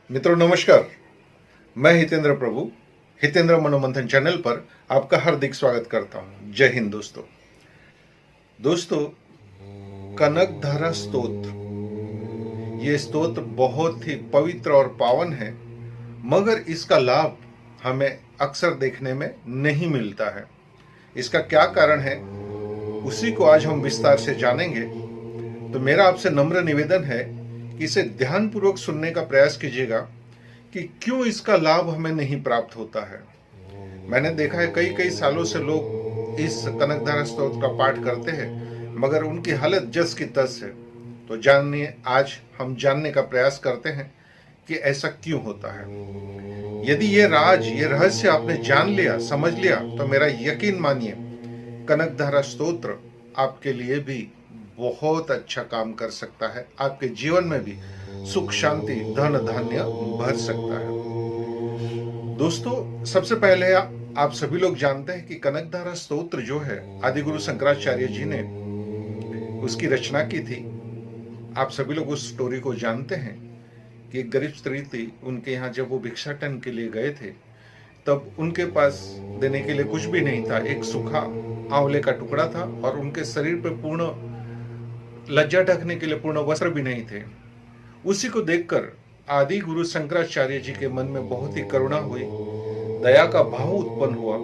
मित्रों नमस्कार। मैं हितेंद्र प्रभु हितेंद्र मनोमंथन चैनल पर आपका हार्दिक स्वागत करता हूं। जय हिंद दोस्तों कनकधारा स्तोत्र, ये स्तोत्र बहुत ही पवित्र और पावन है, मगर इसका लाभ हमें अक्सर देखने में नहीं मिलता है। इसका क्या कारण है, उसी को आज हम विस्तार से जानेंगे। तो मेरा आपसे नम्र निवेदन है कि इसे ध्यानपूर्वक सुनने का प्रयास कीजिएगा कि क्यों इसका लाभ हमें नहीं प्राप्त होता है। मैंने देखा है कई सालों से लोग इस कनकधारा स्तोत्र का पाठ करते हैं, मगर उनकी हालत जस की तस है। तो जानिए, आज हम जानने का प्रयास करते हैं कि ऐसा क्यों होता है। यदि ये रहस्य आपने जान लिया, समझ लिया, तो मेरा यकीन मानिए, कनकधारा स्तोत्र आपके लिए भी बहुत अच्छा काम कर सकता है। आपके जीवन में भी सुख, शांति, धन, धान्य भर सकता है। दोस्तों, सबसे पहले आप सभी लोग जानते हैं कि कनकधारा स्तोत्र जो है, आदिगुरु शंकराचार्य जी ने उसकी रचना की थी। आप सभी लोग उस स्टोरी को जानते हैं कि एक गरीब स्त्री थी। उनके यहाँ जब वो भिक्षाटन के लिए गए थे, तब उनके पास देने के लिए कुछ भी नहीं था। एक सूखा आंवले का टुकड़ा था और उनके शरीर पर पूर्ण लज्जा ढकने के लिए पूर्ण वस्त्र भी नहीं थे। उसी को देखकर आदि गुरु शंकराचार्य जी के मन में बहुत ही करुणा हुई, दया का भाव उत्पन्न हुआ।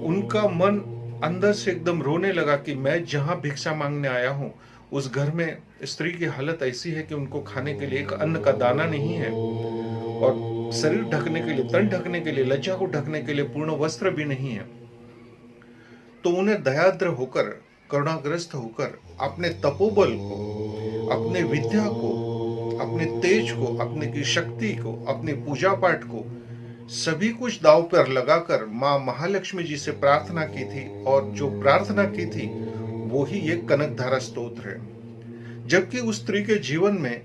उनका मन अंदर से एकदम रोने लगा कि मैं जहां भिक्षा मांगने आया हूं, उस घर में स्त्री की हालत ऐसी है कि उनको खाने के लिए एक अन्न का दाना नहीं है, और शरीर ढकने के लिए, तन ढकने के लिए, लज्जा को ढकने के लिए पूर्ण वस्त्र भी नहीं है। तो उन्हें दयाद्र होकर, करुणाग्रस्त होकर अपने तपोबल को, अपने विद्या को, अपने तेज को, अपने की शक्ति को, अपनी पूजा पाठ को, सभी कुछ दांव पर लगाकर मां महालक्ष्मी जी से प्रार्थना की थी। और जो प्रार्थना की थी वो ही ये कनकधारा स्तोत्र है। जबकि उस स्त्री के जीवन में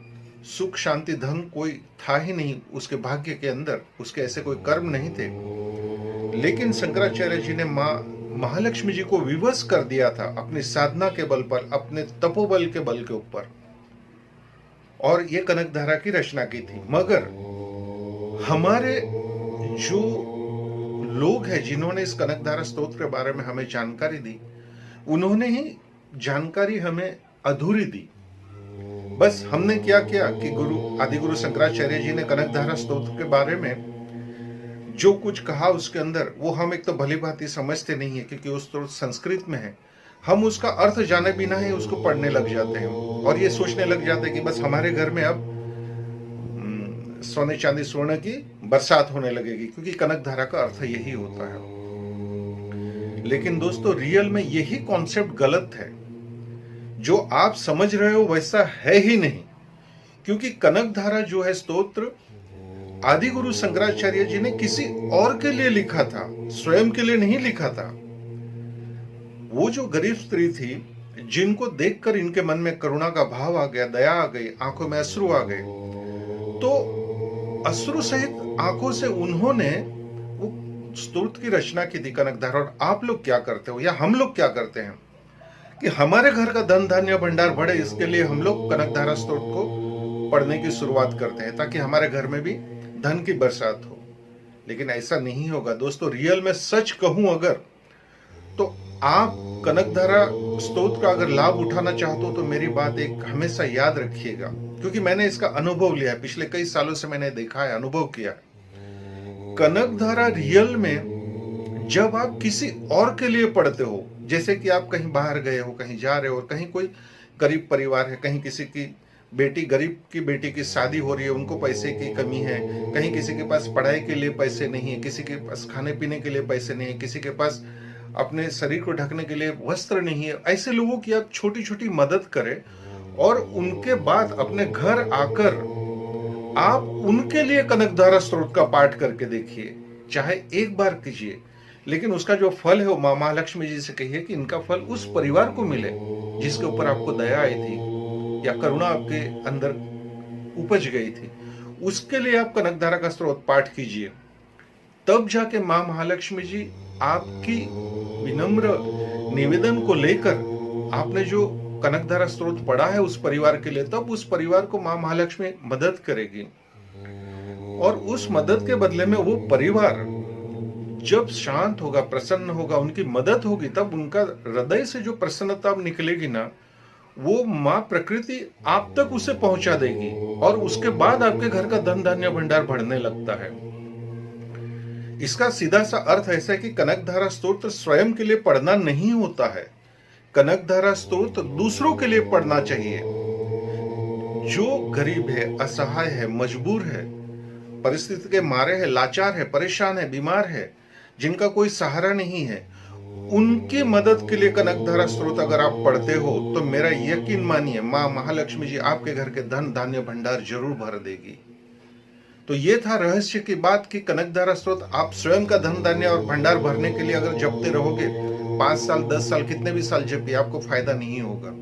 सुख, शांति, धन कोई था ही नहीं, उसके भाग्य के अंदर उसके ऐसे कोई कर्म नहीं थे। लेकिन शंकराचार्य जी ने मां महालक्ष्मी जी को विवश कर दिया था अपनी साधना के बल पर, अपने तपोबल के बल के ऊपर, और ये कनकधारा की रचना की थी। मगर हमारे जो लोग हैं जिन्होंने इस कनकधारा स्तोत्र के बारे में हमें जानकारी दी, उन्होंने ही जानकारी हमें अधूरी दी। बस हमने क्या किया कि आदिगुरु शंकराचार्य जी ने कनकधारा स्तोत्र के बारे में जो कुछ कहा उसके अंदर, वो हम एक तो भली भांति समझते नहीं है, क्योंकि उस तो संस्कृत में है। हम उसका अर्थ जाने बिना ही उसको पढ़ने लग जाते हैं और ये सोचने लग जाते हैं कि बस हमारे घर में अब सोने चांदी स्वर्ण की बरसात होने लगेगी, क्योंकि कनकधारा का अर्थ यही होता है। लेकिन दोस्तों, रियल में यही कॉन्सेप्ट गलत है। जो आप समझ रहे हो वैसा है ही नहीं, क्योंकि कनकधारा जो है स्तोत्र, आदि गुरु शंकराचार्य जी ने किसी और के लिए लिखा था, स्वयं के लिए नहीं लिखा था। वो जो गरीब स्त्री थी, जिनको देखकर इनके मन में करुणा का भाव आ गया, दया आ गई, आंखों में अश्रु आ गए, तो अश्रु सहित आंखों से उन्होंने वो स्तोत्र की रचना की थी, कनकधारा। और आप लोग क्या करते हो, या हम लोग क्या करते हैं कि हमारे घर का धन धान्य भंडार बढ़े, इसके लिए हम लोग कनकधारा स्तोत्र को पढ़ने की शुरुआत करते हैं, ताकि हमारे घर में भी धन की बरसात हो। लेकिन ऐसा नहीं होगा दोस्तों। रियल में सच कहूं अगर, तो आप कनकधारा स्तोत्र का अगर लाभ उठाना चाहते हो, तो मेरी बात एक हमेशा याद रखिएगा, क्योंकि मैंने इसका अनुभव लिया है। पिछले कई सालों से मैंने देखा है, अनुभव किया है। कनकधारा रियल में जब आप किसी और के लिए पढ़ते हो, जैसे कि आप कहीं बाहर गए हो, कहीं जा रहे हो, और कहीं कोई गरीब परिवार है, कहीं किसी की बेटी, गरीब की बेटी की शादी हो रही है, उनको पैसे की कमी है, कहीं किसी के पास पढ़ाई के लिए पैसे नहीं है, किसी के पास खाने पीने के लिए पैसे नहीं है, किसी के पास अपने शरीर को ढकने के लिए वस्त्र नहीं है। ऐसे लोगों की आप छोटी छोटी मदद करें, और उनके बाद अपने घर आकर आप उनके लिए कनकधारा स्तोत्र का पाठ करके देखिए। चाहे एक बार कीजिए, लेकिन उसका जो फल है वो मां महालक्ष्मी जी से कहिए कि इनका फल उस परिवार को मिले जिसके ऊपर आपको दया आई थी या करुणा आपके अंदर उपज गई थी। उसके लिए आप कनकधारा का स्तोत्र पाठ कीजिए, तब जाके मां महालक्ष्मी जी आपकी विनम्र निवेदन को लेकर, आपने जो कनकधारा स्तोत्र पढ़ा है उस परिवार के लिए, तब उस परिवार को मां महालक्ष्मी मदद करेगी। और उस मदद के बदले में वो परिवार जब शांत होगा, प्रसन्न होगा, उनकी मदद होगी, तब उनका हृदय से जो प्रसन्नता निकलेगी ना, वो माँ प्रकृति आप तक उसे पहुंचा देगी और उसके बाद आपके घर का धन धान्य भंडार बढ़ने लगता है। इसका सीधा सा अर्थ ऐसा है कि कनकधारा स्तोत्र स्वयं के लिए पढ़ना नहीं होता है। कनकधारा स्तोत्र दूसरों के लिए पढ़ना चाहिए। जो गरीब है, असहाय है, मजबूर है, परिस्थिति के मारे है, लाचार है, परेशान है, बीमार है, जिनका कोई सहारा नहीं है, उनकी मदद के लिए कनकधारा स्तोत्र अगर आप पढ़ते हो तो मेरा यकीन मानिए माँ महालक्ष्मी जी आपके घर के धन धान्य भंडार जरूर भर देगी। तो ये था रहस्य की बात कि कनकधारा स्तोत्र आप स्वयं का धन धान्य और भंडार भरने के लिए अगर जपते रहोगे 5 साल 10 साल कितने भी साल जपिए, आपको फायदा नहीं होगा।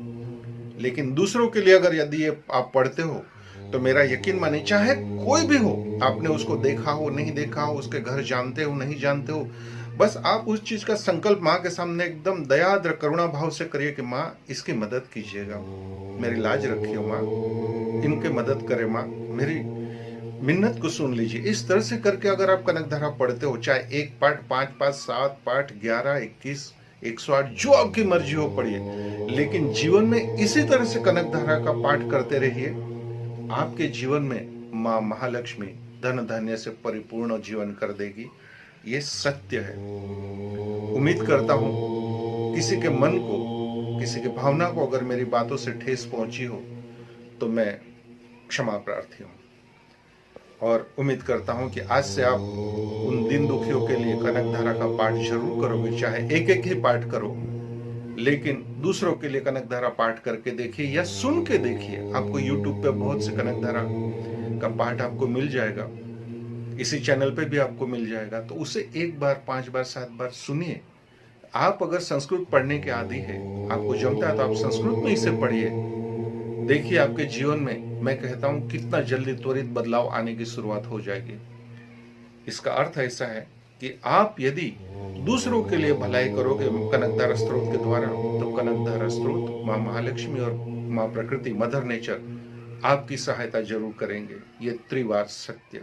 लेकिन दूसरों के लिए अगर यदि ये आप पढ़ते हो तो मेरा यकीन मानिए, चाहे कोई भी हो, आपने उसको देखा हो नहीं देखा हो, उसके घर जानते हो नहीं जानते हो, बस आप उस चीज का संकल्प माँ के सामने एकदम दयाद्र करुणा भाव से करिए कि माँ इसकी मदद कीजिएगा, मेरी लाज रखिए माँ, इनके मदद करे माँ, मेरी मिन्नत को सुन लीजिए। इस तरह से करके अगर आप कनकधारा पढ़ते हो, चाहे 1 पाठ 5 पाठ 7 पाठ 11 21 108 जो आपकी मर्जी हो पढ़िए, लेकिन जीवन में इसी तरह से कनकधारा का पाठ करते रहिए। आपके जीवन में माँ महालक्ष्मी धन धान्य से परिपूर्ण जीवन कर देगी, ये सत्य है। उम्मीद करता हूं किसी के मन को, किसी के भावना को अगर मेरी बातों से ठेस पहुंची हो तो मैं क्षमा प्रार्थी हूं, और उम्मीद करता हूं कि आज से आप उन दिन दुखियों के लिए कनकधारा का पाठ जरूर करोगे, चाहे एक एक ही पाठ करो, लेकिन दूसरों के लिए कनकधारा पाठ करके देखिए या सुन के देखिए। आपको YouTube पे बहुत से कनकधारा का पाठ आपको मिल जाएगा, इसी चैनल पे भी आपको मिल जाएगा, तो उसे 1 बार 5 बार 7 बार सुनिए। आप अगर संस्कृत पढ़ने के आदी है, आपको जमता है, तो आप संस्कृत में इसे पढ़िए। देखिए आपके जीवन में, मैं कहता हूं, कितना जल्दी त्वरित बदलाव आने की शुरुआत हो जाएगी। इसका अर्थ ऐसा है कि आप यदि दूसरों के लिए भलाई करोगे कनकधारा स्तोत्र के द्वारा, तो कनकधारा स्तोत्र माँ महालक्ष्मी और माँ प्रकृति, मदर नेचर आपकी सहायता जरूर करेंगे। ये त्रिवार सत्य।